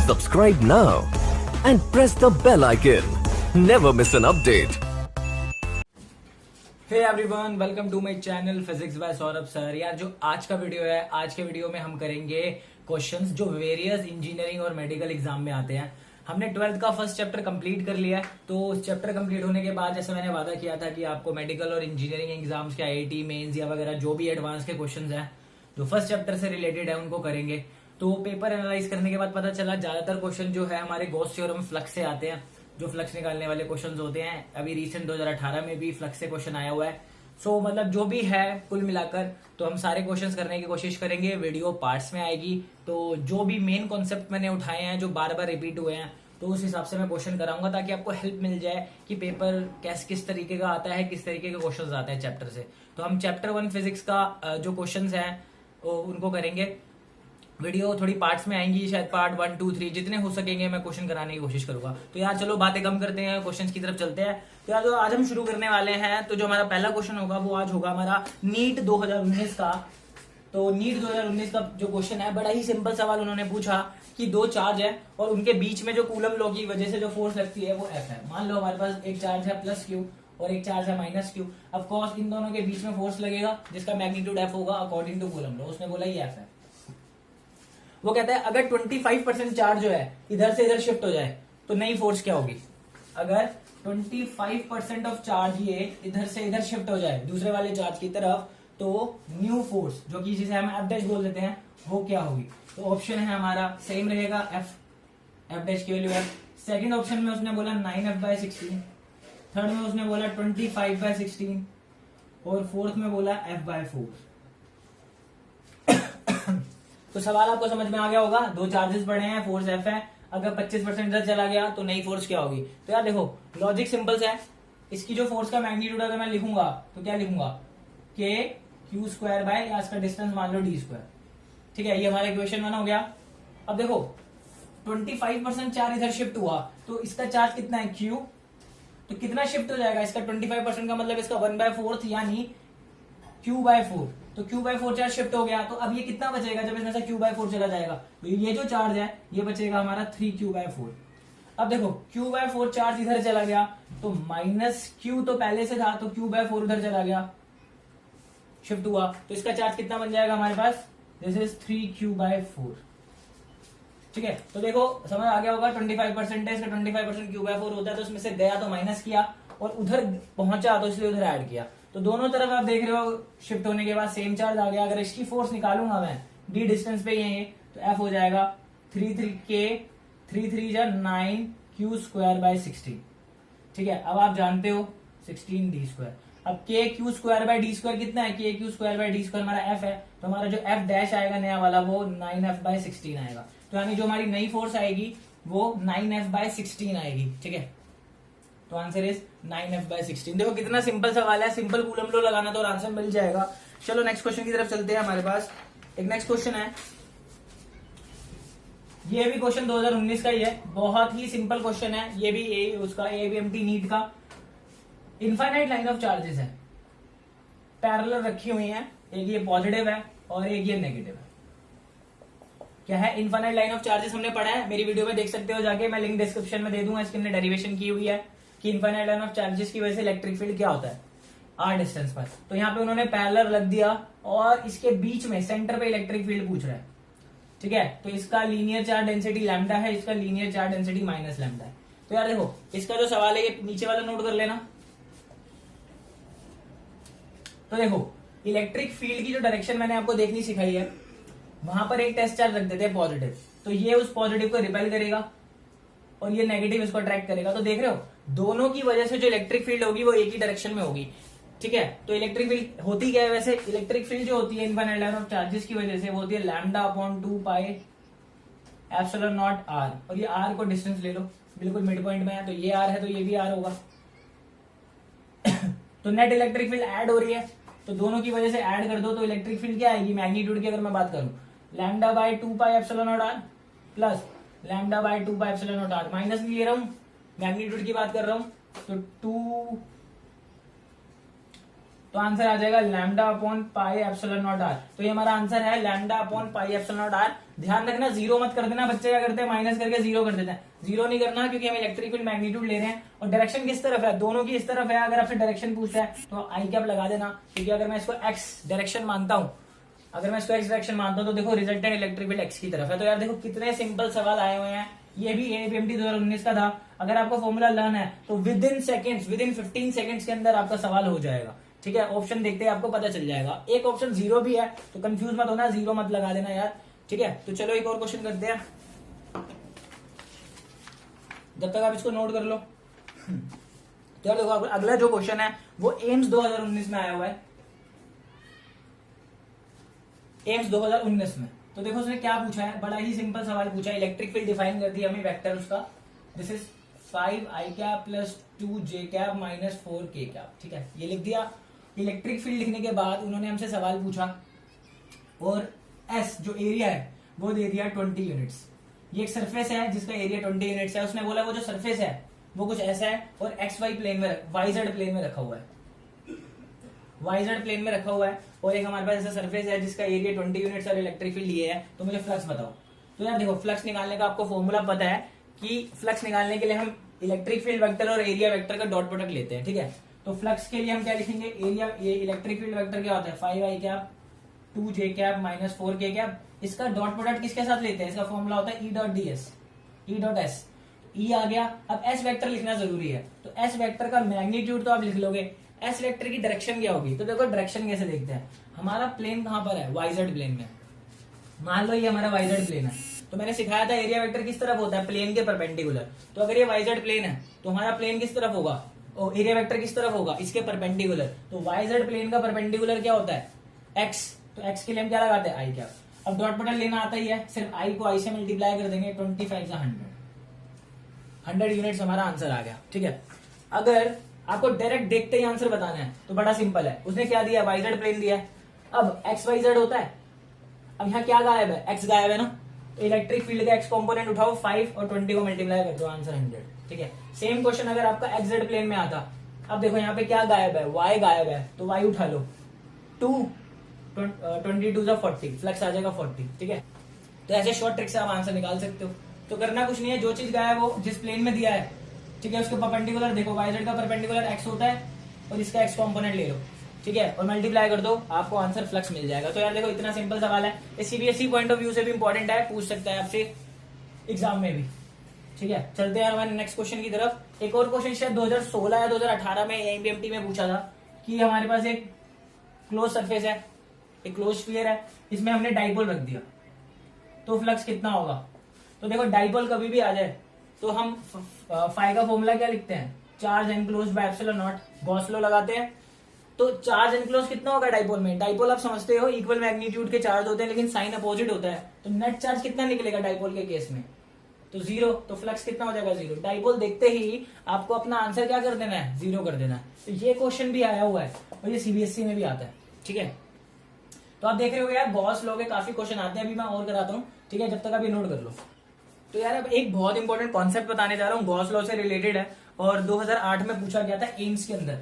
Subscribe now and press the bell icon. Never miss an update. Hey everyone, welcome to my channel physics by Saurabh sir. यार जो आज का video है, आज के वीडियो में हम करेंगे क्वेश्चंस जो वेरियस इंजीनियरिंग और मेडिकल एग्जाम में आते हैं। हमने 12th का फर्स्ट चैप्टर कंप्लीट कर लिया है। तो उस चैप्टर कंप्लीट होने के बाद जैसे मैंने वादा किया था कि आपको मेडिकल और इंजीनियरिंग एग्जाम्स के आईआईटी मेंस या वगैरह जो भी एडवांस के क्वेश्चंस हैं जो फर्स्ट चैप्टर से रिलेटेड है उनको करेंगे। तो पेपर एनालाइज करने के बाद पता चला ज्यादातर क्वेश्चन जो है हमारे गॉस थ्योरम फ्लक्स से आते हैं, जो फ्लक्स निकालने वाले क्वेश्चंस होते हैं। अभी रिसेंट 2018 में भी फ्लक्स से क्वेश्चन आया हुआ है। सो मतलब जो भी है कुल मिलाकर तो हम सारे क्वेश्चंस करने की कोशिश करेंगे। वीडियो पार्ट्स में आएगी, तो जो भी मेन कॉन्सेप्ट मैंने उठाए हैं जो बार बार रिपीट हुए हैं तो उस हिसाब से मैं क्वेश्चन कराऊंगा ताकि आपको हेल्प मिल जाए कि पेपर किस तरीके का आता है, किस तरीके के क्वेश्चंस आते हैं चैप्टर से। तो हम चैप्टर 1 फिजिक्स का जो क्वेश्चंस हैं उनको करेंगे। वीडियो थोड़ी पार्ट्स में आएंगी, शायद पार्ट 1, 2, 3 जितने हो सकेंगे मैं क्वेश्चन कराने की कोशिश करूंगा। तो यार चलो बातें कम करते हैं, क्वेश्चंस की तरफ चलते हैं। तो यार जो आज हम शुरू करने वाले हैं तो जो हमारा पहला क्वेश्चन होगा वो आज होगा हमारा नीट 2019 का। तो नीट 2019 का जो क्वेश्चन है बड़ा ही सिंपल सवाल उन्होंने पूछा कि दो चार्ज है और उनके बीच में जो कूलम लॉ की वजह से जो फोर्स लगती है वो एफ है। मान लो हमारे पास एक चार्ज है प्लस क्यू और एक चार्ज है minus Q. Of course in दोनों के बीच में फोर्स लगेगा जिसका मैग्नीट्यूड एफ होगा अकॉर्डिंग टू कूलम लॉ। उसने बोला ये एफ है। वो कहता है अगर 25% चार्ज जो है इधर से इधर शिफ्ट हो जाए तो नई फोर्स क्या होगी। अगर 25% ऑफ चार्ज ये इधर से इधर शिफ्ट हो जाए दूसरे वाले चार्ज की तरफ तो न्यू फोर्स जो कि जिसे हम एफ डैश बोल देते हैं वो क्या होगी। तो ऑप्शन है हमारा सेम रहेगा एफ डैश की वैल्यू एफ। सेकंड ऑप्शन में उसने बोला 9f/16, थर्ड में उसने बोला 25/16 और फोर्थ में बोला f/4। तो सवाल आपको समझ में आ गया होगा। दो चार्जेस पड़े हैं, फोर्स एफ है। अगर 25% इधर चला गया तो नई फोर्स क्या होगी। तो यार देखो लॉजिक सिंपल है। इसकी जो फोर्स का मैग्नीट्यूड अगर मैं लिखूंगा तो क्या लिखूंगा के क्यू स्क्वायर बाय या इसका डिस्टेंस मान लो डी स्क्वायर। ठीक है, ये हमारा इक्वेशन 1 हो गया। अब देखो 25% चार्ज इधर शिफ्ट हुआ तो इसका चार्ज कितना है क्यू, तो कितना शिफ्ट हो जाएगा इसका 25% का मतलब इसका 1/4 यानी q/4। तो q/4 चार्ज शिफ्ट हो गया तो अब ये कितना बचेगा जब इसमें से q/4 चला जाएगा तो ये जो चार्ज है ये बचेगा हमारा 3q/4। अब देखो q/4 चार्ज इधर चला गया तो माइनस q तो पहले से था तो q/4 उधर चला गया शिफ्ट हुआ तो इसका चार्ज कितना बन जाएगा हमारे पास, दिस इज 3q/4। ठीक है, तो देखो समझ आ गया होगा 25% है, इसका 25% q/4 होता है तो इसमें से गया तो माइनस किया और उधर पहुंचा तो इसलिए उधर ऐड किया। तो दोनों तरफ आप देख रहे हो शिफ्ट होने के बाद सेम चार्ज आ गया। अगर इसकी फोर्स निकालूंगा मैं डी डिस्टेंस पे ही है तो एफ हो जाएगा 3/9q²/16। ठीक है, अब आप जानते हो 16d²। अब के q²/d² कितना है, के q²/d² हमारा एफ है तो हमारा जो एफ डैश आएगा नया वाला वो 9f/16 आएगा। तो यानी जो हमारी नई फोर्स आएगी वो 9f/16 आएगी। ठीक है, तो आंसर इज 9f/16। देखो कितना सिंपल सवाल है, सिंपल कूलम लॉ लगाना तो आंसर मिल जाएगा। चलो नेक्स्ट क्वेश्चन की तरफ चलते हैं। हमारे पास एक नेक्स्ट क्वेश्चन है, ये भी क्वेश्चन 2019 का ही है, बहुत ही सिंपल क्वेश्चन है। ये भी उसका एबीएमटी नीट का। इनफाइनाइट लाइन ऑफ चार्जेस है, पैरेलल रखी हुई है, एक ये पॉजिटिव है और एक ये नेगेटिव है। क्या है इनफाइनाइट लाइन ऑफ चार्जेस हमने पढ़ा है, मेरी वीडियो में देख सकते हो जाके, मैं लिंक डिस्क्रिप्शन में दे दूंगा। इसकी हमने डेरिवेशन की हुई है कि इनफाइनाइट लाइन ऑफ चार्जेस की वजह से इलेक्ट्रिक फील्ड क्या होता है आर डिस्टेंस पर। तो यहाँ पे उन्होंने पैरेलल रख दिया और इसके बीच में सेंटर पे इलेक्ट्रिक फील्ड पूछ रहा है। ठीक है, तो इसका लीनियर चार्ज डेंसिटी लैम्डा है, इसका linear charge density minus lambda है। तो यार देखो इसका जो सवाल है ये नीचे वाला नोट कर लेना। तो देखो इलेक्ट्रिक फील्ड की जो डायरेक्शन मैंने आपको देखनी सिखाई है वहां पर एक टेस्ट चार्ज रख देते हैं पॉजिटिव, तो ये उस पॉजिटिव को रिपेल करेगा और ये नेगेटिव इसको अट्रैक्ट करेगा। तो देख रहे हो दोनों की वजह से जो इलेक्ट्रिक फील्ड होगी वो एक ही डायरेक्शन में होगी। ठीक है, तो इलेक्ट्रिक फील्ड होती क्या है वैसे, इलेक्ट्रिक फील्ड जो होती है इनफाइनाइट लाइन ऑफ चार्जेस की वजह से वो होती है λ/2πε0r और ये r को डिस्टेंस ले लो, बिल्कुल मिड पॉइंट में है तो ये r है तो ये भी r होगा। तो नेट इलेक्ट्रिक फील्ड ऐड हो रही है तो दोनों की वजह से ऐड कर दो तो इलेक्ट्रिक फील्ड क्या आएगी मैग्नीट्यूड की अगर मैं बात करूं λ/2πε0r प्लस λ/2πε0r, माइनस नहीं ले रहा हूं मैग्नीट्यूड की बात कर रहा हूं तो 2 तो आंसर आ जाएगा lambda upon pi epsilon not r. तो ये हमारा आंसर है lambda upon pi epsilon not r. ध्यान रखना जीरो मत कर देना, बच्चे क्या करते हैं माइनस करके जीरो कर देते हैं। जीरो नहीं करना क्योंकि हम इलेक्ट्रिक फील्ड मैग्नीट्यूड ले रहे हैं और डायरेक्शन किस तरफ है, दोनों की इस तरफ है। अगर आपसे डायरेक्शन पूछता है तो आई कैप लगा देना, क्योंकि अगर मैं इसको एक्स डायरेक्शन मानता हूं, तो देखो रिजल्टेंट इलेक्ट्रिक फील्ड एक्स की तरफ है। तो यार देखो कितने सिंपल सवाल आए हुए हैं। ये भी एपीएमटी 2019 का था। अगर आपको फॉर्मूला लर्न है तो विद इन 15 सेकंड्स के अंदर आपका सवाल हो जाएगा। ठीक है, ऑप्शन देखते ही आपको पता चल जाएगा। एक ऑप्शन जीरो भी है तो कंफ्यूज मत होना, जीरो मत लगा देना यार। ठीक है, तो चलो एक और क्वेश्चन करते हैं, जब तक आप इसको नोट कर लो। तो यार देखो अगला जो क्वेश्चन है वो एम्स 2019 में आया हुआ है, एम्स 2019 में। तो देखो उसने क्या पूछा है, बड़ा ही सिंपल सवाल पूछा है। इलेक्ट्रिक फील्ड डिफाइन कर दी हमें वेक्टर उसका, this is 5 I cap plus 2 J cap minus 4 के कैप। ठीक है, ये लिख दिया। इलेक्ट्रिक फील्ड लिखने के बाद उन्होंने हमसे सवाल पूछा और एस जो एरिया है वो दे दिया 20 यूनिट्स। ये एक सरफेस है जिसका एरिया 20 यूनिट्स है। उसने बोला वो जो सरफेस है वो कुछ ऐसा है और एक्स वाई प्लेन में, वाईजेड प्लेन में रखा हुआ है, वाईजेड प्लेन में रखा हुआ है। और एक हमारे पास ऐसा सरफेस है जिसका एरिया 20 यूनिट्स और इलेक्ट्रिक फील्ड ये है। तो मुझे फ्लक्स बताओ। तो यार देखो फ्लक्स निकालने का आपको फॉर्मूला पता है कि फ्लक्स निकालने के लिए हम इलेक्ट्रिक फील्ड वेक्टर और एरिया वेक्टर का डॉट प्रोडक्ट लेते हैं। ठीक है, तो फ्लक्स के लिए हम क्या लिखेंगे, एरिया, ये इलेक्ट्रिक फील्ड वेक्टर क्या होता है 5 आई कैप 2 जे कैप माइनस 4 के कैप। इसका डॉट प्रोडक्ट किसके साथ लेते हैं, इसका फॉर्मूला होता है E dot D S, E dot S. E आ गया। अब एस वेक्टर लिखना जरूरी है, तो एस वेक्टर का मैग्नीट्यूड तो आप लिख लोगे, एस वेक्टर की डायरेक्शन क्या होगी। तो देखो डायरेक्शन कैसे देखते हैं, हमारा प्लेन कहां पर है, वाईजेड प्लेन में। मान लो ये हमारा वाईजेड प्लेन है, तो मैंने सिखाया था एरिया वेक्टर किस तरफ होता है, प्लेन के परपेंडिकुलर। तो अगर ये वाईजेड प्लेन है तो हमारा प्लेन किस तरफ होगा, और एरिया वेक्टर किस तरफ होगा, इसके परपेंडिकुलर। तो वाईजेड प्लेन का परपेंडिकुलर क्या होता है, एक्स। तो एक्स के लिए हम क्या लगाते हैं, आई क्या। अब डॉट प्रोडक्ट लेना आता ही है, सिर्फ आई को आई से मल्टीप्लाई कर देंगे, 25 से 100 यूनिट्स हमारा आंसर आ गया। ठीक है, अगर आपको डायरेक्ट देखते ही आंसर बताना है तो बड़ा सिंपल है, उसने क्या दिया, वाईजेड प्लेन दिया है। अब एक्स वाई जेड होता है, अब यहाँ क्या गायब है, एक्स गायब है ना। तो इलेक्ट्रिक फील्ड का एक्स कंपोनेंट उठाओ 5 और 20 को मल्टीप्लाई कर दो, आंसर 100। ठीक है, सेम क्वेश्चन अगर आपका एक्स जेड प्लेन में आता, अब देखो यहाँ पे क्या गायब है, वाई गायब है, तो वाई उठा लो, 22 से 40, फ्लक्स आ जाएगा 40। ठीक है, तो ऐसे शॉर्ट ट्रिक से आप आंसर निकाल सकते हो। तो करना कुछ नहीं है, जो चीज गायब हो जिस प्लेन में दिया है, ठीक है, उसके परपेंडिकुलर देखो, वाईजेड का परपेंडिकुलर एक्स होता है और इसका एक्स कंपोनेंट ले लो। ठीक है, और मल्टीप्लाई कर दो, आपको आंसर फ्लक्स मिल जाएगा। तो यार देखो इतना सिंपल सवाल है, ये सीबीएसई पॉइंट ऑफ व्यू से भी इंपॉर्टेंट है, पूछ सकता है आपसे एग्जाम में भी। ठीक है, चलते हैं हमारे नेक्स्ट क्वेश्चन की तरफ। एक और क्वेश्चन शायद 2016 या 2018 में एमपीएमटी में पूछा था कि हमारे पास एक क्लोज सरफेस है, एक क्लोज स्फीयर है, इसमें हमने डाइपोल रख दिया तो फ्लक्स कितना होगा। तो देखो डाइपोल कभी भी आ जाए तो हम फाई का फॉर्मूला क्या लिखते हैं, charge enclose by epsilon not, Gauss law लगाते हैं। तो चार्ज एनक्लोज कितना होगा डाइपोल में, डाइपोल आप समझते हो इक्वल मैग्नीट्यूड के चार्ज होते हैं लेकिन साइन अपोजिट होता है, तो नेट चार्ज कितना निकलेगा डाइपोल के केस में, तो 0। तो फ्लक्स कितना हो जाएगा 0। डाइपोल देखते ही आपको अपना आंसर क्या कर देना है, 0 कर देना है। तो ये क्वेश्चन भी आया हुआ है और ये सीबीएसई में भी आता है। ठीक है, तो आप देख रहे हो यार गॉस लॉ के काफी क्वेश्चन आते हैं, अभी मैं और कराता हूँ। ठीक है, जब तक आप ये नोट कर लो। तो यार अब एक बहुत इंपॉर्टेंट कॉन्सेप्ट बताने जा रहा हूँ, गॉस लॉ से रिलेटेड है और 2008 में पूछा गया था एम्स के अंदर।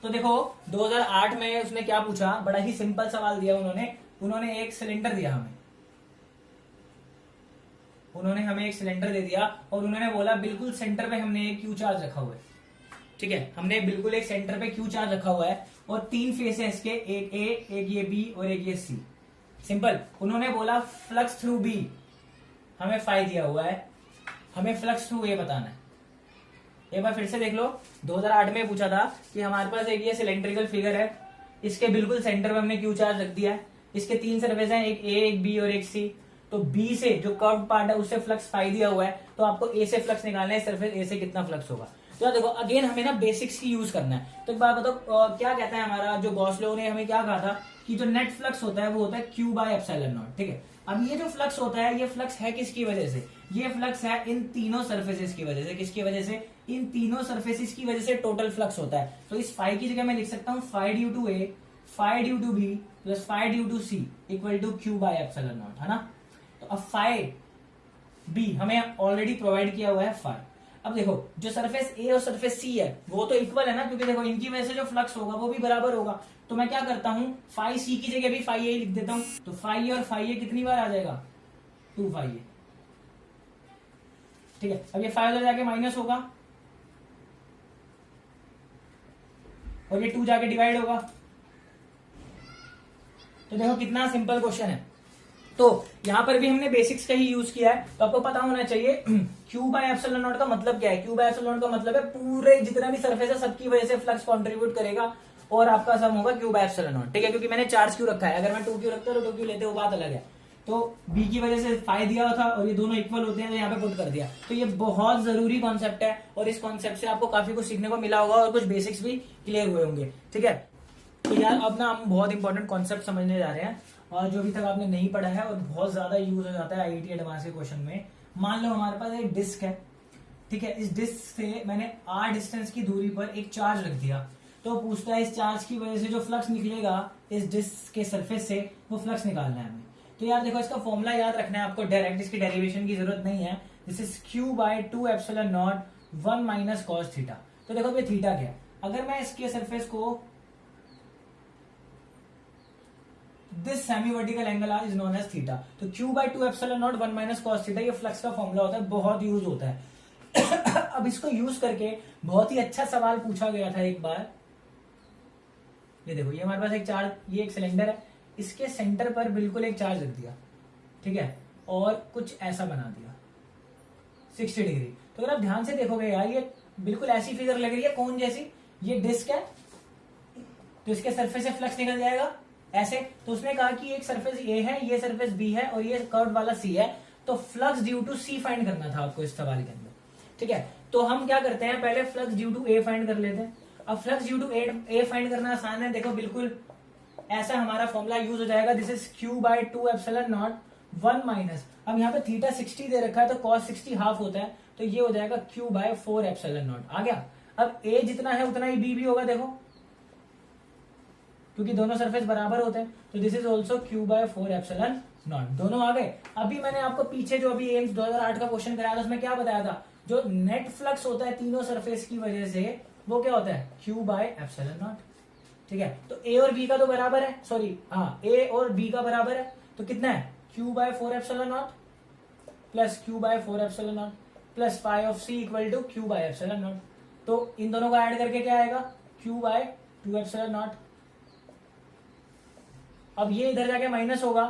तो देखो 2008 में उसने क्या पूछा, बड़ा ही सिंपल सवाल दिया उन्होंने एक सिलेंडर दिया हमें, उन्होंने हमें एक सिलेंडर दे दिया और उन्होंने बोला बिल्कुल सेंटर पे हमने एक क्यू चार्ज रखा हुआ है। ठीक है, हमने बिल्कुल एक सेंटर पे क्यू चार्ज रखा हुआ है और 3 फेस है इसके, एक ए, एक ये बी और एक ये सी। सिंपल, उन्होंने बोला फ्लक्स थ्रू बी, हमें फाई दिया हुआ है, हमें फ्लक्स थ्रू ए बताना है। एक बार फिर से देख लो, 2008 में पूछा था कि हमारे पास एक ये सिलेंड्रिकल फिगर है, इसके बिल्कुल सेंटर में हमने क्यू चार्ज रख दिया है, इसके 3 सरफेस हैं, एक ए, एक बी और एक सी। तो बी से जो कर्व पार्ट है उससे फ्लक्स फाई दिया हुआ है, तो आपको ए से फ्लक्स निकालना है, सरफेस ए से कितना फ्लक्स होगा। तो देखो अगेन हमें ना बेसिक्स की यूज करना है। तो एक बात बताओ, क्या कहता है हमारा जो गॉस लॉ ने हमें क्या कहा था कि जो नेट फ्लक्स होता है वो होता है क्यू बाय एप्सिलॉन नॉट। ठीक है, अब ये जो फ्लक्स होता है, ये फ्लक्स है किसकी वजह से, ये फ्लक्स है इन तीनों सरफेसेस की वजह से। किसकी वजह से, इन तीनों सरफेसेस की वजह से टोटल फ्लक्स होता है। तो इस फाई की जगह मैं लिख सकता हूं phi due to a, phi due to b plus phi due to c equal to q by epsilon not, है ना। तो अब फाई बी हमें ऑलरेडी प्रोवाइड किया हुआ है फाई। अब देखो जो सरफेस ए और सरफेस सी है वो तो इक्वल है ना, क्योंकि देखो इनकी वजह से जो फ्लक्स होगा वो भी बराबर होगा। तो मैं क्या करता हूं, फाई सी की जगह भी फाई ए लिख देता हूं। तो फाई ए और फाई ए कितनी बार आ जाएगा, 2 फाई ए। ठीक है, अब ये फाई उधर जाके माइनस होगा और ये 2 जाके डिवाइड होगा। तो देखो कितना सिंपल क्वेश्चन है। तो यहां पर भी हमने बेसिक्स का ही यूज किया है, तो आपको पता होना चाहिए Q बाय एप्सिलॉन नॉट का मतलब क्या है। Q बाय एप्सिलॉन नॉट का मतलब है पूरे जितना भी सरफेस है सबकी वजह से फ्लक्स कंट्रीब्यूट करेगा और आपका सम होगा Q बाय एप्सिलॉन नॉट। ठीक है, क्योंकि मैंने चार्ज क्यू रखा है, अगर मैं 2Q रखता तो 2Q लेते वो बात अलग है। तो B की वजह से फाई दिया था और ये दोनों इक्वल होते हैं तो यहाँ पे पुट कर दिया। तो ये बहुत जरूरी कॉन्सेप्ट है और इस कॉन्सेप्ट से आपको काफी कुछ सीखने को मिला होगा और कुछ बेसिक्स भी क्लियर हुए होंगे। ठीक है, तो यार अब ना हम बहुत इंपॉर्टेंट कॉन्सेप्ट समझने जा रहे हैं और जो अभी तक आपने नहीं पढ़ा है और बहुत ज्यादा यूज हो जाता है आईआईटी एडवांस के क्वेश्चन में। मान लो हमारे पास एक डिस्क है, ठीक है, इस डिस्क से मैंने r डिस्टेंस की दूरी पर एक चार्ज रख दिया। तो पूछता है इस चार्ज की वजह से जो फ्लक्स निकलेगा इस डिस्क के सरफेस से वो फ्लक्स निकालना है हमें। तो यार देखो इसका फॉर्मूला याद रखना है आपको, डायरेक्ट इसकी डेरिवेशन की जरूरत नहीं है। This is Q by 2 epsilon not 1 minus cos theta. तो देखो ये थीटा क्या है, अगर मैं इसके सरफेस को this semi vertical angle is known as theta, तो Q by 2 epsilon not 1 minus cos theta ये फ्लक्स का फॉर्मूला होता है, बहुत यूज होता है। अब इसको यूज करके बहुत ही अच्छा सवाल पूछा गया था एक बार। ये देखो ये हमारे पास एक चार्ज, ये एक सिलेंडर है, इसके सेंटर पर बिल्कुल एक चार्ज रख दिया, ठीक है, और कुछ ऐसा बना दिया 60 डिग्री। तो अगर आप ध्यान से देखोगे यार ये बिल्कुल ऐसी फिगर लग रही है कोन जैसी। ये डिस्क है तो इसके सरफेस से फ्लक्स निकल जाएगा ऐसे। तो उसने कहा कि एक सरफेस ए है, ये सरफेस बी है और ये कर्व वाला सी है, तो flux due to c find करना था आपको इस सवाल के अंदर। ठीक है, तो हम क्या करते हैं, पहले flux due to a find कर लेते हैं। अब flux due to a find करना आसान है, देखो बिल्कुल ऐसा हमारा फॉर्मूला यूज हो जाएगा। This is Q by 2 epsilon not 1 minus, अब यहाँ पे थीटा 60 दे रखा है तो cos 60 हाफ होता है, तो ये हो जाएगा Q बाय 4 एप्सिलॉन नॉट। आ गया। अब A जितना है उतना ही B भी होगा, देखो क्योंकि दोनों सरफेस बराबर होते हैं। तो this is also Q by 4 epsilon not, दोनों आ गए। अभी मैंने आपको पीछे जो अभी एम्स 2008 का क्वेश्चन कराया था उसमें क्या बताया था, जो नेट फ्लक्स होता है तीनों सरफेस की वजह से वो क्या होता है, Q बाय एप्सिलॉन नॉट। ठीक है, तो A और B का तो बराबर है, सॉरी हाँ A और B का बराबर है, तो कितना है Q by 4 epsilon not plus Q by 4 epsilon not plus phi of C equal to Q by epsilon not. तो इन दोनों को ऐड करके क्या आएगा, Q बाय 2 एप्सिलॉन नॉट। अब ये इधर जाके माइनस होगा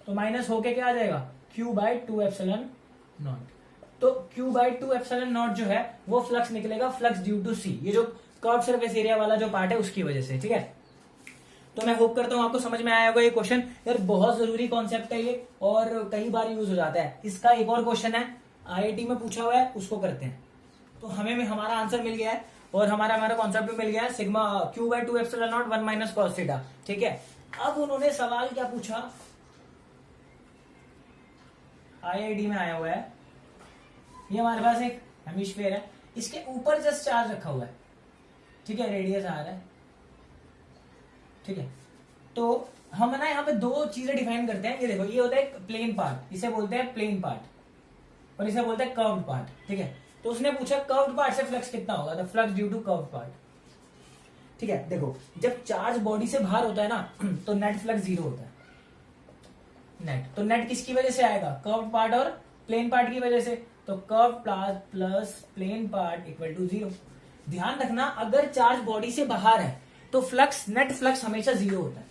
तो माइनस होके क्या आ जाएगा, Q बाय 2 एप्सिलॉन नॉट। तो Q बाय 2 एप्सिलॉन नॉट जो है वो फ्लक्स निकलेगा, फ्लक्स ड्यू टू C, ये जो कर्व सरफेस एरिया वाला जो पार्ट है उसकी वजह से। ठीक है, तो मैं होप करता हूं आपको समझ में आया होगा ये क्वेश्चन। यार बहुत जरूरी कॉन्सेप्ट है ये और कई बार यूज हो जाता है। इसका एक और क्वेश्चन है आईआईटी में पूछा हुआ है, उसको करते हैं। तो हमें हमारा आंसर मिल गया है और हमारा कॉन्सेप्ट भी मिल गया है, sigma Q by 2 epsilon not 1 minus cos theta. ठीक है, अब उन्होंने सवाल क्या पूछा, आईआईटी में आया हुआ है, ये हमारे पास एक हेमिस्फीयर है, इसके ऊपर जस्ट चार्ज रखा हुआ है, ठीक है, रेडियस आ रहा है। ठीक है, तो हम ना यहाँ पे दो चीजें डिफाइन करते हैं। ये देखो ये होता है प्लेन पार्ट, इसे बोलते हैं प्लेन पार्ट और इसे बोलते हैं कर्व्ड पार्ट। ठीक है, तो उसने पूछा कर्व्ड पार्ट से फ्लक्स कितना होगा, the flux due to curved part. ठीक है, देखो जब चार्ज बॉडी से बाहर होता है ना तो नेट फ्लक्स 0 होता है। नेट, तो नेट किसकी वजह से आएगा, कर्व्ड पार्ट और प्लेन पार्ट की वजह से। तो curve plus plane part equal to 0। ध्यान रखना अगर चार्ज बॉडी से बाहर है तो फ्लक्स, नेट फ्लक्स हमेशा 0 होता है।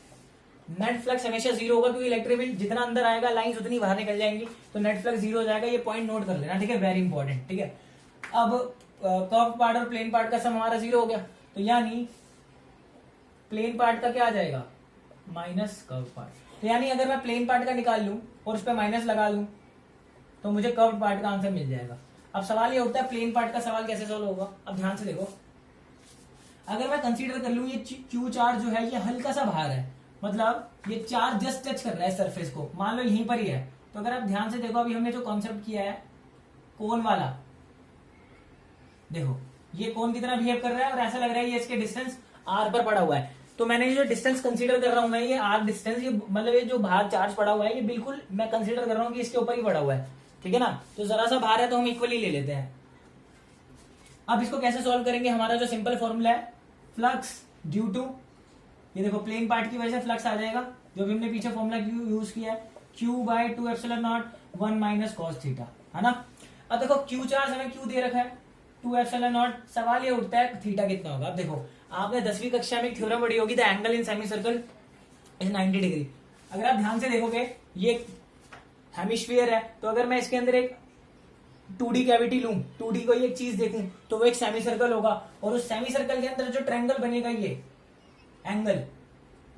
नेट फ्लक्स हमेशा 0 होगा क्योंकि इलेक्ट्रिक फील्ड जितना अंदर आएगा लाइंस उतनी बाहर निकल जाएंगी, तो नेट फ्लक्स 0 हो जाएगा। ये पॉइंट नोट कर लेना, ठीक है, वेरी इंपॉर्टेंट। ठीक है, अब कर्व पार्ट और प्लेन पार्ट का सम हमारा 0 हो गया, तो यानी प्लेन पार्ट का क्या आ जाएगा, माइनस कर्व पार्ट। तो यानी अगर मैं प्लेन पार्ट का निकाल लूं और उस पर माइनस लगा लूं तो मुझे कर्व पार्ट का आंसर मिल जाएगा। अब सवाल ये उठता है प्लेन पार्ट का सवाल कैसे सोल्व होगा। अब ध्यान से देखो, अगर मैं कंसीडर कर लूं ये Q चार्ज जो है ये हल्का सा बाहर है, मतलब ये चार्ज जस्ट टच कर रहा है सरफेस को, मान लो यहीं पर ही है। तो अगर आप ध्यान से देखो, अभी हमने जो कॉन्सेप्ट किया है कोन वाला, देखो ये कोन की तरह बिहेव कर रहा है और ऐसा लग रहा है ये इसके डिस्टेंस r पर पड़ा हुआ है। तो मैंने ये जो डिस्टेंस कंसीडर कर रहा हूं मैं, ये r डिस्टेंस, ये मतलब ये जो बाहर चार्ज पड़ा हुआ है ये बिल्कुल मैं कंसीडर कर रहा हूं कि इसके ऊपर ही पड़ा हुआ है। ठीक है ना, तो जरा सा बाहर है तो हम इक्वली ले लेते हैं। अब इसको कैसे सॉल्व करेंगे, हमारा जो सिंपल फॉर्मूला है फ्लक्स ड्यू टू, ये देखो प्लेन पार्ट की वजह से फ्लक्स आ जाएगा, जो भी हमने पीछे फॉर्मूला यूज किया है, Q by 2 epsilon not 1 minus cos theta, है ना। अब देखो Q चार्ज हमें Q दे रखा है 2 एप्सिलॉन नॉट, सवाल ये उठता है थीटा कितना होगा। अब देखो आपने 10वीं कक्षा में एक थ्योरम पढ़ी होगी, the angle in semi circle is 90 degree. अगर आप ध्यान से देखोगे ये हेमिस्फीयर है, तो अगर मैं इसके अंदर एक 2D कैविटी लूं, 2D को एक चीज देखूं, तो वो एक सेमी सर्कल होगा, और उस सेमी सर्कल के अंदर जो ट्रायंगल बनेगा ये एंगल,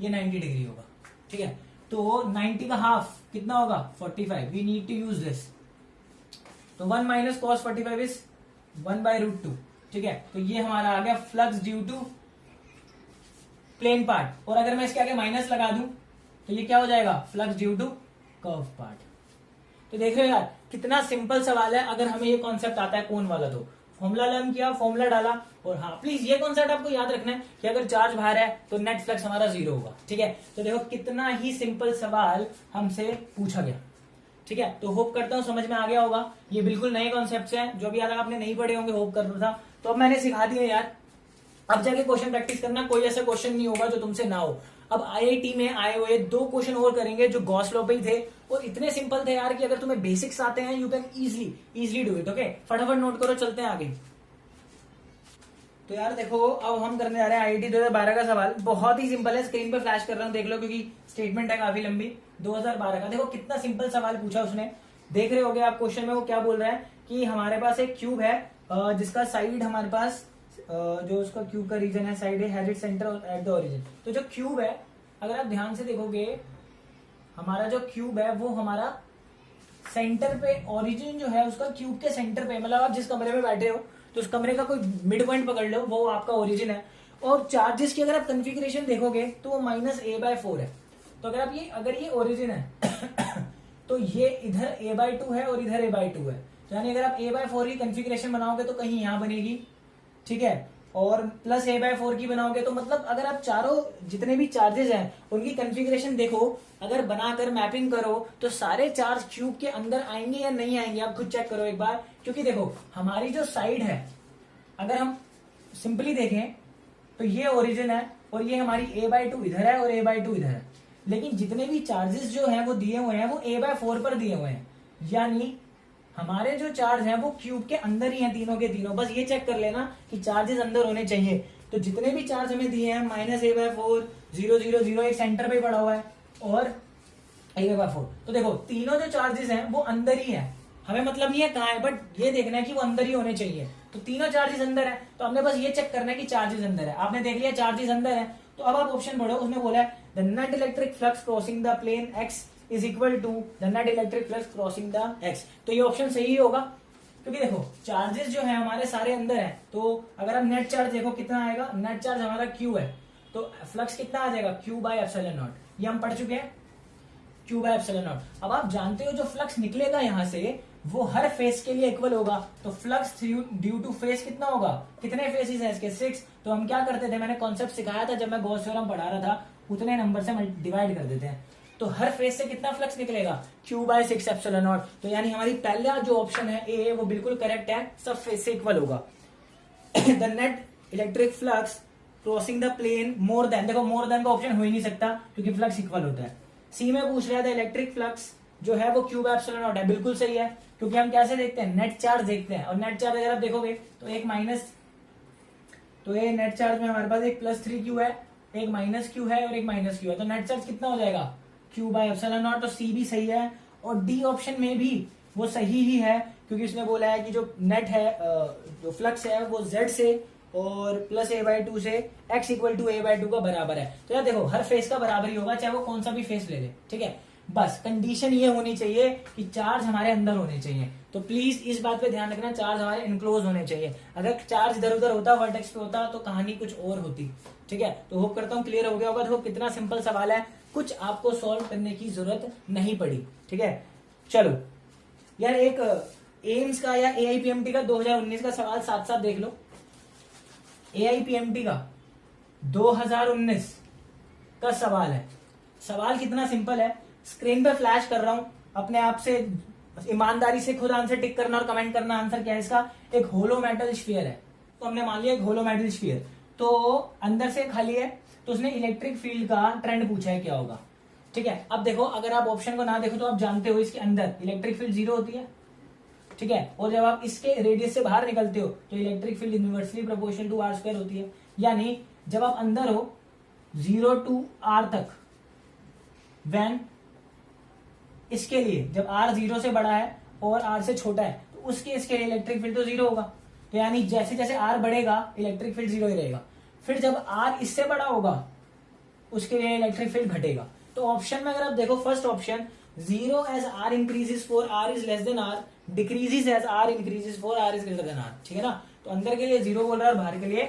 ये 90 डिग्री होगा, ठीक है। तो 90 का हाफ कितना होगा 45, we need to use this, तो 1 minus cos 45 is 1 by root 2, ठीक है। तो ये हमारा आ गया flux due to plane part, और अगर मैं इसके आगे माइनस लगा दूं तो ये क्या हो जाएगा flux due to curve part. तो देख रहे हो यार कितना सिंपल सवाल है, अगर हमें ये कॉन्सेप्ट आता है कौन वाला, तो फॉर्मूला लर्न किया, फॉर्मूला डाला, और हाँ प्लीज ये कॉन्सेप्ट आपको याद रखना है कि अगर चार्ज बाहर है तो नेट फ्लक्स हमारा 0 होगा, ठीक है। तो देखो कितना ही सिंपल सवाल हमसे पूछा गया, ठीक है। तो होप करता हूँ समझ में आ गया होगा, ये बिल्कुल नए कॉन्सेप्ट हैं जो भी अगर आपने नहीं पढ़े होंगे, होप कर रहा था, तो अब मैंने सिखा दिया यार। अब जाके क्वेश्चन प्रैक्टिस करना, कोई ऐसा क्वेश्चन नहीं होगा जो तुमसे ना हो। अब आईआईटी में आए हुए 2 क्वेश्चन और करेंगे जो गॉस लॉ पे ही थे, और इतने सिंपल थे यार कि अगर तुम्हें बेसिक्स आते हैं you can easily do it, okay. फटाफट नोट करो, चलते हैं आगे। तो यार देखो अब हम करने जा रहे हैं आईआईटी 2012 का सवाल, बहुत ही सिंपल है, स्क्रीन पे फ्लैश कर रहा हूं, देख लो, क्योंकि स्टेटमेंट है काफी लंबी। 2012 का देखो कितना सिंपल सवाल पूछा उसने, देख रहे होगे आप क्वेश्चन में वो क्या बोल रहा है कि हमारे पास एक क्यूब है जिसका साइड हमारे पास जो उसका क्यूब का रीजन है साइड है, has it centre at the origin. तो जो क्यूब है अगर आप ध्यान से देखोगे, हमारा जो क्यूब है वो हमारा सेंटर पे, ओरिजिन जो है उसका क्यूब के सेंटर पे, मतलब आप जिस कमरे में बैठे हो तो उस कमरे का कोई मिड पॉइंट पकड़ लो, वो आपका ओरिजिन है। और चार्जेस की अगर आप कन्फिग्रेशन देखोगे तो वो -a/4 है। तो अगर ये ओरिजिन है तो ये इधर a/2 है और इधर a/2 है, तो यानी अगर आप a/4 की कन्फिग्रेशन बनाओगे तो कहीं यहां बनेगी, ठीक है, और प्लस a/4 की बनाओगे तो मतलब अगर आप चारों जितने भी चार्जेस हैं उनकी कन्फिग्रेशन देखो, अगर बनाकर मैपिंग करो तो सारे चार्ज क्यूब के अंदर आएंगे या नहीं आएंगे, आप खुद चेक करो एक बार। क्योंकि देखो हमारी जो साइड है, अगर हम सिंपली देखें तो ये ओरिजिन है और ये हमारी a/2 इधर है और a/2 इधर है, लेकिन जितने भी चार्जेस जो हैं वो दिए हुए हैं वो a/4 पर दिए हुए हैं, यानी हमारे जो चार्ज हैं वो क्यूब के अंदर ही हैं तीनों के तीनों। बस ये चेक कर लेना कि चार्जेस अंदर होने चाहिए। तो जितने भी चार्ज हमें दिए हैं -a/4, 0 0 0 एक सेंटर पे पड़ा हुआ है और a/4, तो देखो तीनों जो चार्जेस हैं वो अंदर ही है, हमें मतलब नहीं है कहाँ है, बट ये देखना है कि वो अंदर ही होने चाहिए। तो तीनों चार्जेस अंदर है, तो हमने बस ये चेक करना है कि चार्जेस अंदर है। आपने देख लिया चार्जेस अंदर है, तो अब आप ऑप्शन पढ़ो, उसमें बोला है the net electric flux crossing the plane x is equal to the net electric flux crossing the x। तो ये ऑप्शन सही होगा, क्योंकि देखो चार्जेस जो है हमारे सारे अंदर है। तो अगर हम नेट चार्ज देखो कितना आएगा, नेट चार्ज हमारा q है, तो फ्लक्स कितना आ जाएगा Q/ε0, ये हम पढ़ चुके हैं, Q/ε0। अब आप जानते हो जो फ्लक्स निकलेगा यहाँ से वो हर फेस के लिए इक्वल होगा, तो फ्लक्स ड्यू टू फेस कितना होगा, कितने फेसेस हैं इसके 6। तो हम क्या करते थे, मैंने कॉन्सेप्ट सिखाया था जब मैं गॉस थ्योरम पढ़ा रहा था, उतने नंबर से डिवाइड कर देते हैं, तो हर फेस से कितना फ्लक्स निकलेगा Q/6ε0। तो यानी हमारी पहला जो ऑप्शन है ए, वो बिल्कुल करेक्ट है, सब फेस से इक्वल होगा। The net electric flux crossing the plane more than, देखो मोर देन का ऑप्शन हो ही नहीं सकता क्योंकि फ्लक्स इक्वल होता है। सी में पूछ रहा था इलेक्ट्रिक फ्लक्स जो है वो Q/ε0 है, बिल्कुल सही है, क्योंकि हम कैसे देखते हैं, नेट चार्ज देखते हैं, और नेट चार्ज अगर आप देखोगे तो एक माइनस, तो ये नेट चार्ज में हमारे पास एक +3Q है, एक -Q है और एक -Q है, तो नेट चार्ज कितना हो जाएगा Q/ε0। तो सी भी सही है, और डी ऑप्शन में भी वो सही ही है, क्योंकि उसने बोला है कि जो नेट है जो फ्लक्स है वो Z से और +a/2 से x = a/2 का बराबर है। तो यार देखो हर फेस का बराबर ही होगा, चाहे वो कौन सा भी फेस ले ले, ठीक है। बस कंडीशन ये होनी चाहिए कि चार्ज हमारे अंदर होने चाहिए, तो प्लीज इस बात पे ध्यान रखना, चार्ज हमारे इनक्लोज होने चाहिए। अगर चार्ज इधर उधर होता, वर्टेक्स पे होता, तो कहानी कुछ और होती, ठीक है। तो होप करता हूँ क्लियर हो गया होगा। देखो कितना सिंपल सवाल है, कुछ आपको सॉल्व करने की जरूरत नहीं पड़ी, ठीक है। चलो यार एक एम्स का या AIPMT का 2019 का सवाल साथ साथ देख लो। AIPMT का 2019 का सवाल है, सवाल कितना सिंपल है, स्क्रीन पे फ्लैश कर रहा हूं, अपने आप से ईमानदारी से खुद आंसर टिक करना और कमेंट करना आंसर क्या है इसका। एक होलो मेटल स्फीयर है, तो हमने मान लिया एक होलो मेटल स्फीयर, तो अंदर से खाली है, तो उसने इलेक्ट्रिक फील्ड का ट्रेंड पूछा है क्या होगा। ठीक है, अब देखो अगर आप ऑप्शन को ना देखो तो आप जानते हो इसके अंदर इलेक्ट्रिक फील्ड 0 होती है। ठीक है, और जब आप इसके रेडियस से बाहर निकलते हो तो electric field inversely proportional to r² होती है। यानी जब आप अंदर हो 0 to r तक, व्हेन इसके लिए जब r 0 से बड़ा है और r से छोटा है तो उसके इसके लिए इलेक्ट्रिक फील्ड तो 0 होगा। तो यानी जैसे जैसे r बढ़ेगा इलेक्ट्रिक फील्ड 0 ही रहेगा। फिर जब r इससे बड़ा होगा उसके लिए इलेक्ट्रिक फील्ड घटेगा। तो ऑप्शन में अगर आप देखो first option 0 as r increases for r is less than r, decreases as r increases for r is greater than r। ठीक है ना, तो अंदर के लिए 0 बोल रहा है और बाहर के लिए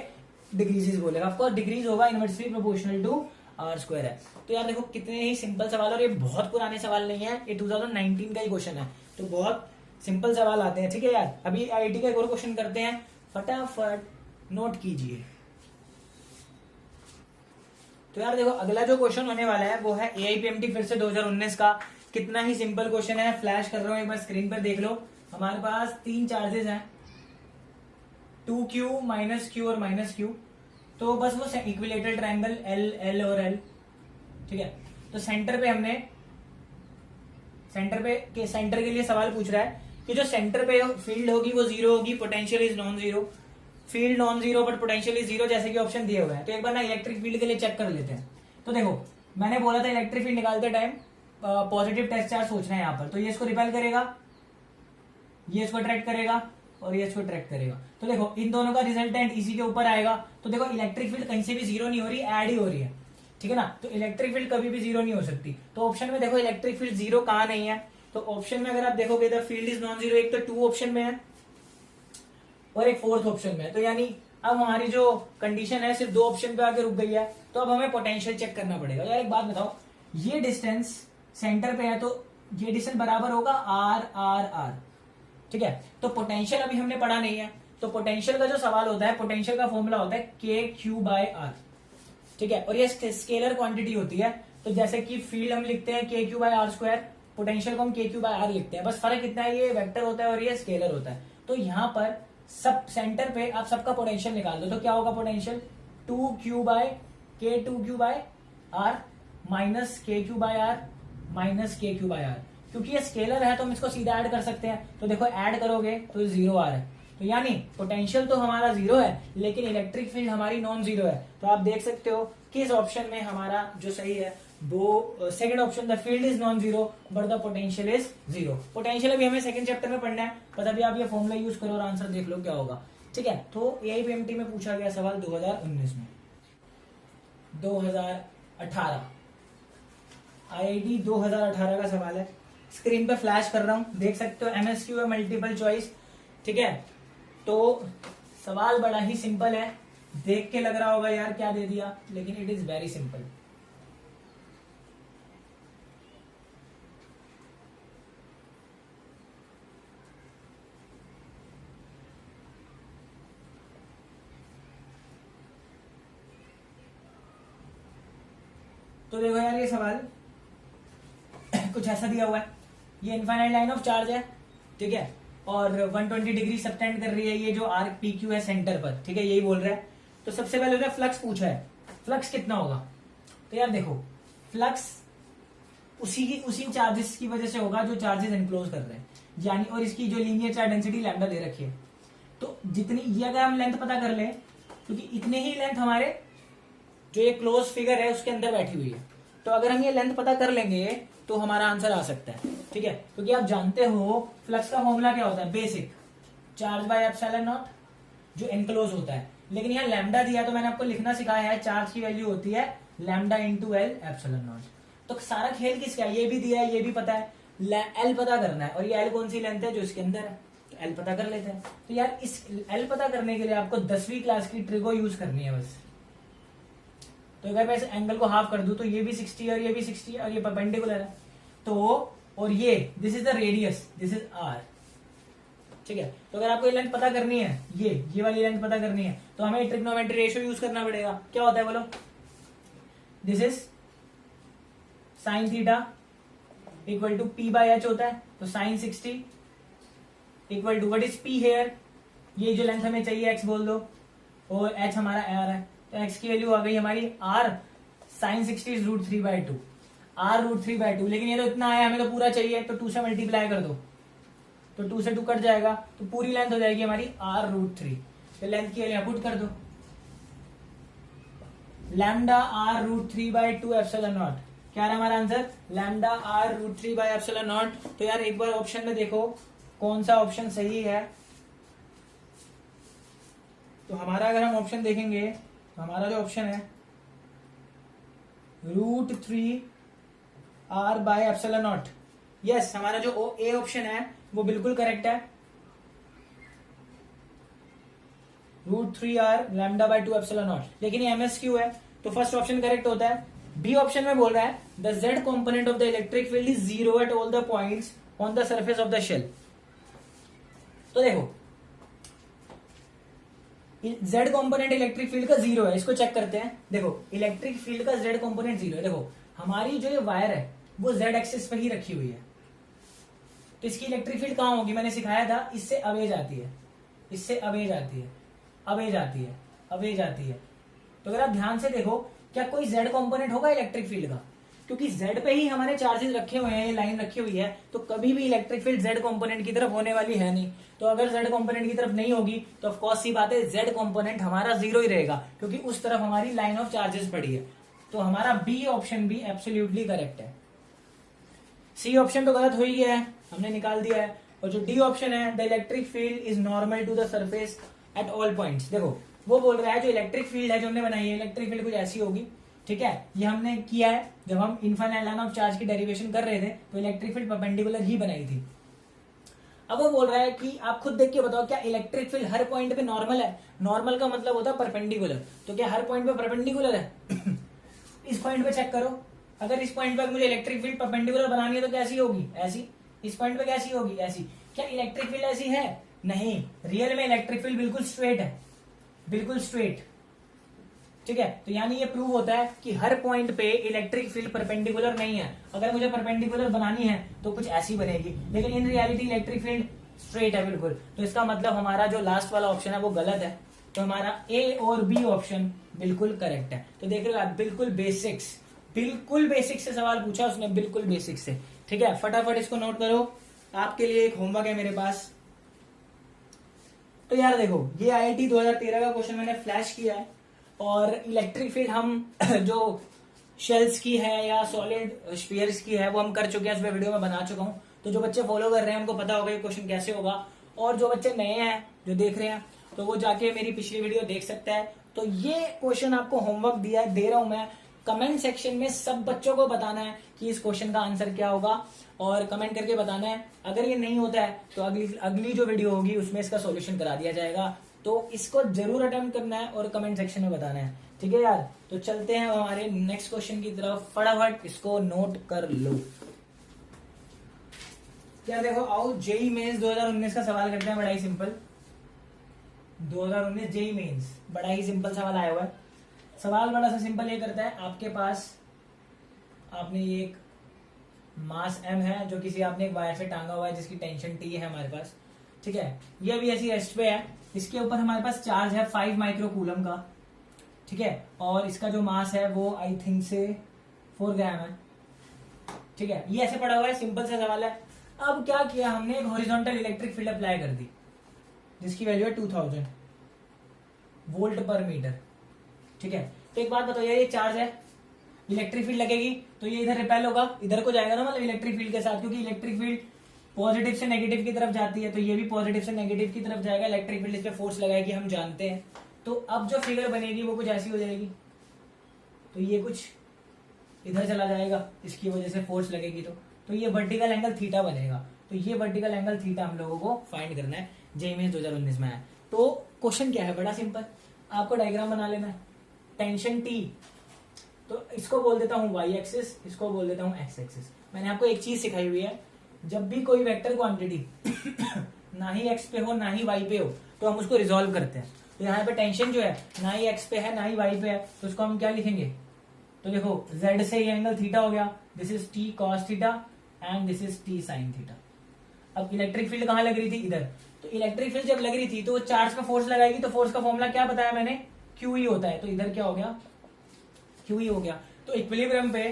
डिक्रीजेस बोलेगा। ऑफकोर्स डिक्रीज होगा, इनवर्सली प्रोपोर्शनल टू r² है। तो यार देखो कितने ही सिंपल सवाल, और ये बहुत पुराने सवाल नहीं है, ये 2019 का ही क्वेश्चन है, तो बहुत सिंपल सवाल आते हैं। ठीक है यार, अभी आईआईटी का एक और क्वेश्चन करते हैं, फटाफट नोट कीजिए। तो यार देखो अगला जो क्वेश्चन होने वाला है वो है एआईपीएमटी फिर से 2019 का। कितना ही सिंपल क्वेश्चन है, फ्लैश कर रहा हूं, एक बार स्क्रीन पर देख लो। हमारे पास 3 चार्जेस हैं, 2q -q और -q। तो बस वो इक्विलेटरल ट्रायंगल L और L। ठीक है, तो सेंटर के लिए सवाल पूछ रहा है कि जो सेंटर पे फील्ड होगी वो 0 होगी, potential is non zero, field non zero but potential is 0, जैसे कि ऑप्शन दिए हुए हैं। तो एक बार ना इलेक्ट्रिक फील्ड के लिए चेक कर लेते हैं। तो देखो मैंने बोला था इलेक्ट्रिक फील्ड निकालते टाइम पॉजिटिव टेस्ट चार्ज सोचना है यहाँ पर। तो ये इसको रिपेल करेगा, ये इसको अट्रैक्ट करेगा और ये इसको अट्रैक्ट करेगा। तो देखो इन दोनों का रिजल्टेंट इसी के ऊपर आएगा। तो देखो इलेक्ट्रिक फील्ड कहीं से भी 0 नहीं हो रही, ऐड ही हो रही है। ठीक है ना, तो इलेक्ट्रिक फील्ड कभी भी 0 नहीं हो सकती। तो ऑप्शन में देखो इलेक्ट्रिक फील्ड 0 कहां नहीं है। तो ऑप्शन में अगर आप देखोगे the field is non zero, एक तो 2 ऑप्शन में है और एक 4th ऑप्शन में है। तो यानी अब हमारी जो कंडीशन है सिर्फ 2 ऑप्शन पे आके रुक गई है। तो अब हमें पोटेंशियल चेक करना पड़ेगा। यार एक बात बताओ, ये डिस्टेंस सेंटर पे है तो ये डिस्टेंस बराबर होगा r। ठीक है, तो पोटेंशियल अभी हमने पढ़ा नहीं है। तो पोटेंशियल का जो सवाल होता है, पोटेंशियल का फॉर्मूला होता है KQ/R। ठीक है, और ये स्केलर क्वांटिटी होती है। तो जैसे कि फील्ड हम लिखते हैं KQ/R², पोटेंशियल को हम KQ/R लिखते हैं। बस फर्क इतना है, ये वेक्टर होता है और ये स्केलर होता है। तो यहाँ पर सब सेंटर पे आप सबका पोटेंशियल निकाल दो। तो क्या होगा potential 2Q/R minus KQ/R minus KQ/R। क्योंकि ये स्केलर है तो हम इसको सीधा ऐड कर सकते हैं। तो देखो ऐड करोगे तो 0 आ रहा है। तो यानी पोटेंशियल तो हमारा 0 है लेकिन इलेक्ट्रिक फील्ड हमारी नॉन जीरो है। तो आप देख सकते हो कि इस ऑप्शन में हमारा जो सही है वो second option, the field is non zero but the potential is 0। Potential अभी हमें सेकंड चैप्टर में पढ़ना है, बस अभी आप ये फॉर्मूला यूज करो और आंसर देख लो क्या होगा। ठीक है, तो एआईपीएमटी में पूछा गया सवाल 2019 में। 2018 आईआईटी 2018 का सवाल है, स्क्रीन पे फ्लैश कर रहा हूं, देख सकते हो। एमएसक्यू है, मल्टीपल चॉइस। ठीक है, तो सवाल बड़ा ही सिंपल है, देख के लग रहा होगा यार क्या दे दिया, लेकिन इट इज वेरी सिंपल। तो देखो यार ये सवाल कुछ ऐसा दिया हुआ है, ये इनफाइनाइट लाइन ऑफ चार्ज है। ठीक है, और 120 डिग्री सबटेंड कर रही है ये जो आर्क PQ है सेंटर पर। ठीक है, यही बोल रहा है। तो सबसे पहले उन्होंने फ्लक्स पूछा है, फ्लक्स कितना होगा। तो यार देखो फ्लक्स उसी चार्जेस की वजह से होगा जो चार्जेस एनक्लोज कर रहे हैं, यानी और इसकी जो लीनियर चार्ज डेंसिटी लैम्डा दे रखी है। तो जितनी ये अगर हम लेंथ पता कर ले, क्योंकि इतने ही लेंथ हमारे जो ये क्लोज फिगर है उसके अंदर बैठी हुई है। तो अगर हम ये लेंथ पता कर लेंगे तो हमारा आंसर आ सकता है। ठीक है, क्योंकि आप जानते हो फ्लक्स का फॉर्मूला क्या होता है, basic charge by epsilon not जो एनक्लोज होता है। लेकिन यहाँ लैम्डा दिया तो मैंने आपको लिखना सिखाया है, चार्ज की वैल्यू होती है lambda into L epsilon not. तो सारा खेल किसका है, ये भी दिया है, ये भी पता है, एल पता करना है। और ये एल कौन सी लेंथ है जो इसके अंदर है, तो एल पता कर लेते हैं। तो यार इस एल पता करने के लिए आपको 10वीं क्लास की ट्रिगो यूज करनी है बस। तो अगर मैं इस एंगल को हाफ कर दूं तो ये भी 60 और ये भी 60 और ये परपेंडिकुलर है। तो और ये this is the radius, this is R. ठीक है, तो अगर आपको ये लेंथ पता करनी है, ये वाली लेंथ पता करनी है, तो हमें ट्रिग्नोमेट्री रेशियो यूज करना पड़ेगा। क्या होता है बोलो, this is sine theta equal to P/H होता है। तो sine 60 equal to what is P here, ये जो लेंथ हमें चाहिए x बोल दो, और h हमारा r है, तो x की वैल्यू आ गई हमारी r sin 60 इज √3/2, r √3/2। लेकिन ये तो इतना आया, हमें तो पूरा चाहिए, तो 2 से मल्टीप्लाई कर दो, तो 2 से 2 कट जाएगा, तो पूरी लेंथ हो जाएगी हमारी r √3। तो लेंथ की वैल्यू पुट कर दो, लैम्डा r √3/2 एप्सिलॉन नॉट। क्या है हमारा आंसर? लैम्डा r √3/एप्सिलॉन नॉट। तो यार एक बार ऑप्शन में देखो कौन सा ऑप्शन सही है। तो हमारा अगर हम ऑप्शन देखेंगे तो हमारा जो ऑप्शन है √3r/एप्सिलॉन नॉट, यस, हमारा जो ए ऑप्शन है वो बिल्कुल करेक्ट है, √3r λ/2 एप्सिलॉन नॉट। लेकिन ये MSQ है, तो फर्स्ट ऑप्शन करेक्ट होता है। बी ऑप्शन में बोल रहा है the z component of the electric field is 0 at all the points on the surface of the shell. तो देखो z कॉम्पोनेंट इलेक्ट्रिक फील्ड का 0 है, इसको चेक करते हैं। देखो इलेक्ट्रिक फील्ड का z कॉम्पोनेंट 0 है। देखो हमारी जो ये वायर है वो z एक्सिस पर ही रखी हुई है, तो इसकी इलेक्ट्रिक फील्ड कहां होगी? मैंने सिखाया था, इससे अवे जाती है, इससे अवे जाती है, अवे जाती है, अवे जाती है। तो अगर आप ध्यान से देखो, क्या कोई z कंपोनेंट होगा इलेक्ट्रिक फील्ड का? क्योंकि z पे ही हमारे चार्जेस रखे हुए हैं, ये लाइन रखी हुई है, तो कभी भी इलेक्ट्रिक फील्ड z कंपोनेंट की तरफ होने वाली है नहीं। तो अगर z कंपोनेंट की तरफ नहीं होगी तो ऑफ कोर्स सी बात है z कंपोनेंट हमारा 0 ही रहेगा, क्योंकि उस तरफ हमारी लाइन ऑफ चार्जेस पड़ी है। तो हमारा बी ऑप्शन भी एब्सोल्युटली करेक्ट है। सी ऑप्शन तो गलत हो ही गया है, हमने निकाल दिया है। और जो डी ऑप्शन है the electric field is normal to the surface at all points, देखो वो बोल रहा है जो इलेक्ट्रिक फील्ड है जो हमने बनाई है, इलेक्ट्रिक फील्ड कुछ ऐसी होगी, ठीक है। ये हमने किया है जब हम इनफाइनाइट लाइन ऑफ चार्ज की डेरिवेशन कर रहे थे, तो इलेक्ट्रिक फील्ड परपेंडिकुलर ही बनाई थी। अब वो बोल रहा है कि आप खुद देख के बताओ क्या इलेक्ट्रिक फील्ड हर पॉइंट पे नॉर्मल है? नॉर्मल का मतलब होता है परपेंडिकुलर, तो क्या हर पॉइंट पे परपेंडिकुलर है? इस पॉइंट पे चेक करो, अगर इस पॉइंट पे मुझे इलेक्ट्रिक फील्ड परपेंडिकुलर बनानी है तो कैसी होगी? ऐसी। इस पॉइंट पे कैसी होगी? ऐसी। क्या इलेक्ट्रिक फील्ड ऐसी है? नहीं, रियल में इलेक्ट्रिक फील्ड बिल्कुल स्ट्रेट है, बिल्कुल स्ट्रेट, ठीक है। तो यानी ये प्रूव होता है कि हर पॉइंट पे इलेक्ट्रिक फील्ड परपेंडिकुलर नहीं है। अगर मुझे परपेंडिकुलर बनानी है तो कुछ ऐसी बनेगी, लेकिन in reality electric field straight है बिल्कुल। तो इसका मतलब हमारा जो लास्ट वाला ऑप्शन है वो गलत है, तो हमारा ए और बी ऑप्शन बिल्कुल करेक्ट है। तो देख रहे हो आप, बिल्कुल बेसिक्स, बिल्कुल बेसिक्स से सवाल पूछा उसने, बिल्कुल बेसिक्स से, ठीक है। फटाफट इसको नोट करो, आपके लिए एक होमवर्क है मेरे पास। तो यार देखो, ये IIT 2013 का क्वेश्चन मैंने फ्लैश किया है, और इलेक्ट्रिक फील्ड हम जो शेल्स की है या सॉलिड स्फीयर्स की है वो हम कर चुके हैं, उस पर वीडियो में बना चुका हूं। तो जो बच्चे फॉलो कर रहे हैं उनको पता होगा ये क्वेश्चन कैसे होगा, और जो बच्चे नए हैं जो देख रहे हैं तो वो जाके मेरी पिछली वीडियो देख सकता है। तो ये क्वेश्चन आपको होमवर्क दे रहा हूं मैं। कमेंट सेक्शन में सब बच्चों को बताना है कि इस क्वेश्चन का आंसर क्या होगा, और कमेंट करके बताना है। अगर ये नहीं होता है तो अगली जो वीडियो होगी उसमें इसका सॉल्यूशन करा दिया जाएगा। तो इसको जरूर अटेम्प्ट करना है और कमेंट सेक्शन में बताना है, ठीक है यार। तो चलते हैं हमारे नेक्स्ट क्वेश्चन की तरफ, फटाफट इसको नोट कर लो। क्या देखो, आओ जेई मेंस 2019 का सवाल करते हैं, बड़ा ही सिंपल। 2019 जेई मेंस, बड़ा ही सिंपल सवाल आया हुआ है। सवाल बड़ा सा सिंपल ये करता है, आपके पास आपने ये एक मास m है जो किसी आपने एक वायर से टांगा हुआ है जिसकी टेंशन T है हमारे पास, ठीक है। ये अभी ऐसी रेस्ट पे है, इसके ऊपर हमारे पास चार्ज है 5 माइक्रो कूलम का, ठीक है। और इसका जो मास है वो आई थिंक से 4 ग्राम है, ठीक है। ये ऐसे पड़ा हुआ है, सिंपल सा सवाल है। अब क्या किया हमने, एक हॉरिजॉन्टल इलेक्ट्रिक फील्ड अप्लाई कर दी जिसकी वैल्यू है 2000 वोल्ट पर मीटर, ठीक है। तो एक बात बताओ यार, ये चार्ज है, इलेक्ट्रिक फील्ड लगेगी तो ये इधर रिपेल होगा, इधर को जाएगा ना, मतलब इलेक्ट्रिक फील्ड के साथ, क्योंकि इलेक्ट्रिक फील्ड पॉजिटिव से नेगेटिव की तरफ जाती है, तो ये भी पॉजिटिव से नेगेटिव की तरफ जाएगा। इलेक्ट्रिक फील्ड इस पे फोर्स लगाएगी, हम जानते हैं। तो अब जो फिगर बनेगी वो कुछ ऐसी हो जाएगी, तो ये कुछ इधर चला जाएगा, इसकी वजह से फोर्स लगेगी, तो ये वर्टिकल एंगल थीटा बनेगा। तो ये वर्टिकल एंगल थीटा हम लोगों को फाइंड करना है, जेईई मेंस 2019 में है। तो क्वेश्चन क्या है, बड़ा सिंपल, आपको डायग्राम बना लेना है। टेंशन T, तो इसको बोल देता हूं y एक्सिस, इसको बोल देता हूं x एक्सिस। मैंने आपको एक चीज सिखाई हुई है, जब भी कोई वेक्टर क्वांटिटी ना ही x पे हो ना ही y पे हो तो हम उसको रिजॉल्व करते हैं। तो यहाँ पे टेंशन जो है ना ही x पे है ना ही y पे है, तो उसको हम क्या लिखेंगे, तो देखो z से ये एंगल थीटा हो गया, this is t cos theta and this is t sin theta. अब इलेक्ट्रिक फील्ड कहाँ लग रही थी, इधर। तो इलेक्ट्रिक फील्ड जब लग रही थी तो वो चार्ज का फोर्स लगाएगी, तो फोर्स का फॉर्मूला क्या बताया मैंने, QE होता है। तो इधर क्या हो गया, QE हो गया। तो इक्विलिब्रियम पे,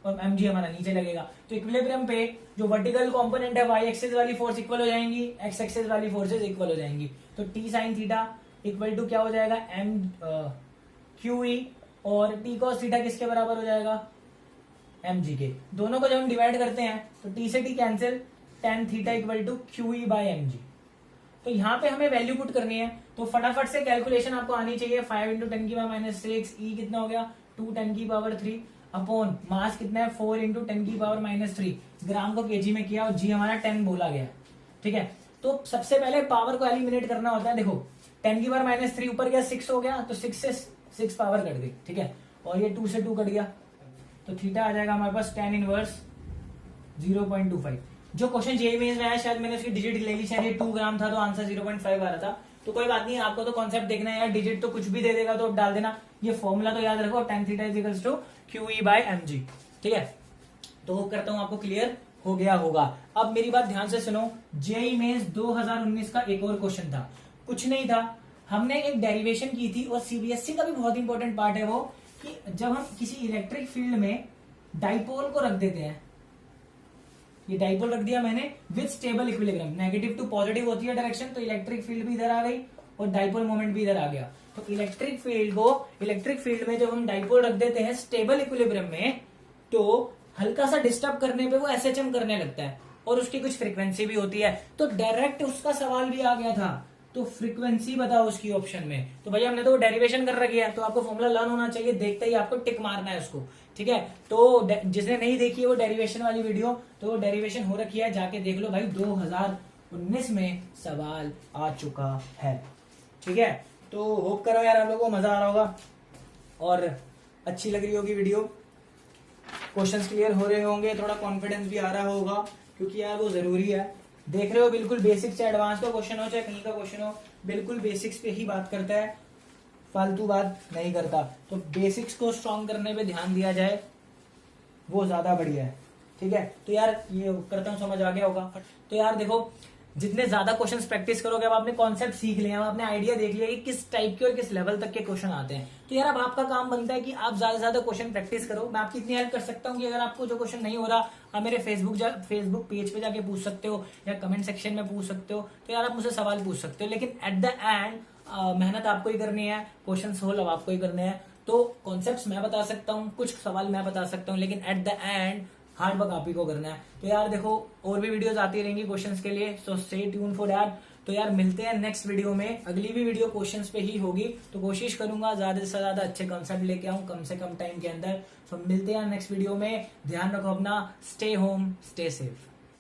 और mg हमारा नीचे लगेगा, तो इक्विलिब्रियम पे जो वर्टिकल कंपोनेंट है y एक्सिस वाली फोर्स इक्वल हो जाएंगी, x एक्सिस वाली फोर्सेज इक्वल हो जाएंगी। तो t sin theta equal to क्या हो जाएगा, QE, और t cos थीटा किसके बराबर हो जाएगा, mg के। दोनों को जब हम डिवाइड करते हैं तो t से t cancel, tan theta equal to QE by mg। तो यहाँ पे हमें वैल्यू पुट करनी है, तो फटाफट से कैलकुलेशन आपको आनी चाहिए। 5 इंटू 10 की पावर -6, ई कितना हो गया 2 10 की पावर 3 अपॉन मास कितना है 4 इंटू 10 की पावर -3, ग्राम को केजी में किया और जी हमारा 10 बोला गया। ठीक है, तो सबसे पहले पावर को एलिमिनेट करना होता है। देखो 10 की पावर -3 ऊपर गया 6 हो गया, तो 6 से 6 पावर कट गई। ठीक है, और ये 2 से 2 कट गया, तो थीटा आ जाएगा हमारे पास tan इनवर्स 0.25। जो क्वेश्चन जेईई मेंस में आया शायद मैंने उसकी डिजिट ले ली, शायद ये 2 ग्राम था तो आंसर 0.5 आ रहा था। तो कोई बात नहीं, आपको तो कॉन्सेप्ट देखना है यार, डिजिट तो कुछ भी दे देगा तो डाल देना। ये फॉर्मूला तो याद रखो, tan theta is equals to QE by mg। ठीक है, तो होप करता हूं आपको क्लियर हो गया होगा। अब मेरी बात ध्यान से सुनो, जेईई मेंस 2019 का एक और क्वेश्चन था, कुछ नहीं था, हमने एक डेरिवेशन की थी, और सीबीएसई का भी बहुत इंपॉर्टेंट पार्ट है वो, कि जब हम किसी इलेक्ट्रिक फील्ड में डाइपोल को रख देते हैं, ये डाइपोल रख दिया मैंने with stable equilibrium, negative to positive होती है डायरेक्शन, तो इलेक्ट्रिक फील्ड भी इधर आ गई और डाइपोल मोमेंट भी इधर आ गया। तो इलेक्ट्रिक फील्ड में जब हम डाइपोल रख देते हैं स्टेबल इक्विलिब्रियम में, तो हल्का सा डिस्टर्ब करने पे वो एसएचएम करने लगता है, और उसकी कुछ फ्रीक्वेंसी भी होती है। तो डायरेक्ट उसका सवाल भी आ गया था, तो फ्रीक्वेंसी बताओ उसकी ऑप्शन में। तो भैया हमने तो डेरिवेशन कर रखी है, तो आपको फॉर्मूला लर्न होना चाहिए, देखते ही आपको टिक मारना है उसको। ठीक है, तो जिसने नहीं देखी है वो डेरिवेशन वाली वीडियो, तो वो डेरिवेशन हो रखी है, जाके देख लो भाई, 2019 में सवाल आ चुका है। ठीक है, तो होप करो यार आप लोगों को मजा आ रहा होगा और अच्छी लग रही होगी वीडियो, क्वेश्चंस क्लियर हो रहे होंगे, थोड़ा कॉन्फिडेंस भी आ रहा होगा, क्योंकि यार वो जरूरी है। देख रहे हो, बिल्कुल बेसिक से एडवांस का क्वेश्चन हो चाहे कहीं का क्वेश्चन हो, बिल्कुल बेसिक्स पे ही बात करता है, फालतू बात नहीं करता। तो बेसिक्स को स्ट्रॉन्ग करने पे ध्यान दिया जाए, वो ज्यादा बढ़िया है। ठीक है, तो यार ये करता हूँ, समझ आ गया होगा। तो यार देखो, जितने ज्यादा क्वेश्चंस प्रैक्टिस करोगे, अब आपने कॉन्सेप्ट सीख लिया, अब आपने आइडिया देख लिया कि किस टाइप के और किस लेवल तक के क्वेश्चन आते हैं, तो यार अब आपका काम बनता है कि आप ज्यादा से ज्यादा क्वेश्चन प्रैक्टिस करो। मैं आपकी इतनी हेल्प कर सकता हूँ कि अगर आपको जो क्वेश्चन नहीं हो रहा, आप मेरे फेसबुक पेज पे जाके पूछ सकते हो, या कमेंट सेक्शन में पूछ सकते हो। तो यार आप मुझसे सवाल पूछ सकते हो, लेकिन एट द एंड मेहनत आपको ही करनी है, क्वेश्चन सोल्व आपको ही करने हैं। तो कॉन्सेप्ट मैं बता सकता हूँ, कुछ सवाल मैं बता सकता हूँ, लेकिन at the end hard work आप ही को करना है। तो यार देखो, और भी वीडियोस आती रहेंगी क्वेश्चंस के लिए, so stay tune for that. तो यार मिलते हैं नेक्स्ट वीडियो में, अगली भी वीडियो क्वेश्चंस पे ही होगी, तो कोशिश करूंगा ज्यादा से ज्यादा अच्छे कॉन्सेप्ट लेके आऊं कम से कम टाइम के अंदर। सो मिलते हैं नेक्स्ट वीडियो में, ध्यान रखो अपना, स्टे होम स्टे सेफ।